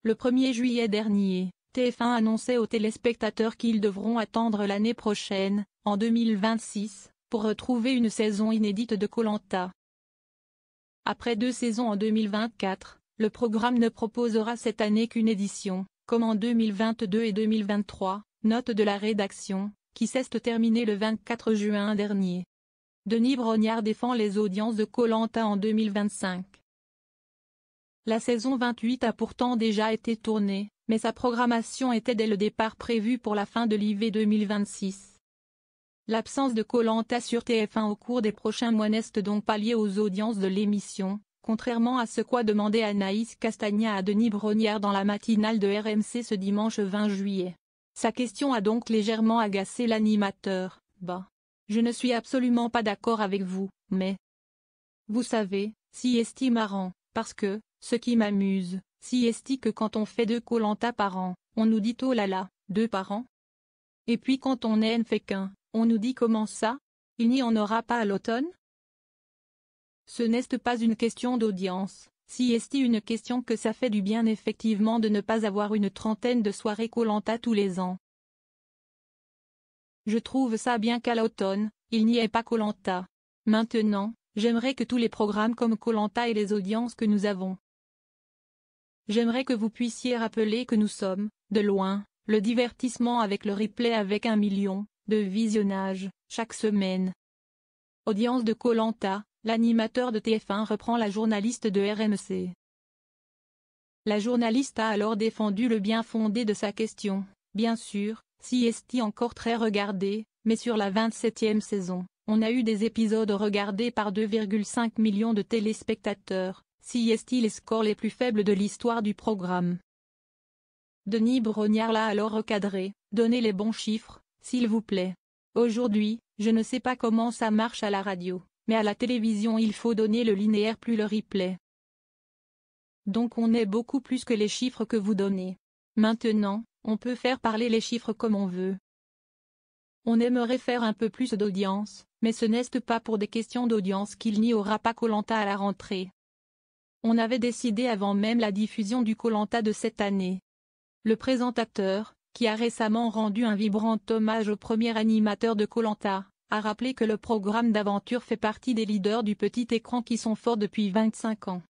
Le 1er juillet dernier, TF1 annonçait aux téléspectateurs qu'ils devront attendre l'année prochaine, en 2026, pour retrouver une saison inédite de Koh-Lanta. Après 2 saisons en 2024, le programme ne proposera cette année qu'une édition, comme en 2022 et 2023, note de la rédaction, qui s'est terminée le 24 juin dernier. Denis Brognard défend les audiences de Koh-Lanta en 2025. La saison 28 a pourtant déjà été tournée, mais sa programmation était dès le départ prévue pour la fin de l'hiver 2026. L'absence de Koh-Lanta sur TF1 au cours des prochains mois n'est donc pas liée aux audiences de l'émission, contrairement à ce qu'a demandé Anaïs Castagna à Denis Brognard dans la matinale de RMC ce dimanche 20 juillet. Sa question a donc légèrement agacé l'animateur. Bah, je ne suis absolument pas d'accord avec vous, mais... Vous savez, si est-il marrant, parce que, ce qui m'amuse, si est-il que quand on fait 2 Koh-Lanta par an, on nous dit oh là là, 2 par an? Et puis quand on n'en fait qu'un, on nous dit comment ça? Il n'y en aura pas à l'automne? Ce n'est pas une question d'audience, si est-il une question que ça fait du bien effectivement de ne pas avoir une trentaine de soirées Koh-Lanta tous les ans. Je trouve ça bien qu'à l'automne, il n'y ait pas Koh-Lanta. Maintenant, j'aimerais que tous les programmes comme Koh-Lanta aient les audiences que nous avons. J'aimerais que vous puissiez rappeler que nous sommes, de loin, le divertissement avec le replay avec 1 million de visionnages chaque semaine. Audience de Koh-Lanta, l'animateur de TF1 reprend la journaliste de RMC. La journaliste a alors défendu le bien fondé de sa question. Bien sûr, si est encore très regardé, mais sur la 27e saison, on a eu des épisodes regardés par 2,5 millions de téléspectateurs. Si est-il les scores les plus faibles de l'histoire du programme. Denis Brognard l'a alors recadré, donnez les bons chiffres, s'il vous plaît. Aujourd'hui, je ne sais pas comment ça marche à la radio, mais à la télévision il faut donner le linéaire plus le replay. Donc on est beaucoup plus que les chiffres que vous donnez. Maintenant, on peut faire parler les chiffres comme on veut. On aimerait faire un peu plus d'audience, mais ce n'est pas pour des questions d'audience qu'il n'y aura pas Koh-Lanta à la rentrée. On avait décidé avant même la diffusion du Koh-Lanta de cette année. Le présentateur, qui a récemment rendu un vibrant hommage au premier animateur de Koh-Lanta, a rappelé que le programme d'aventure fait partie des leaders du petit écran qui sont forts depuis 25 ans.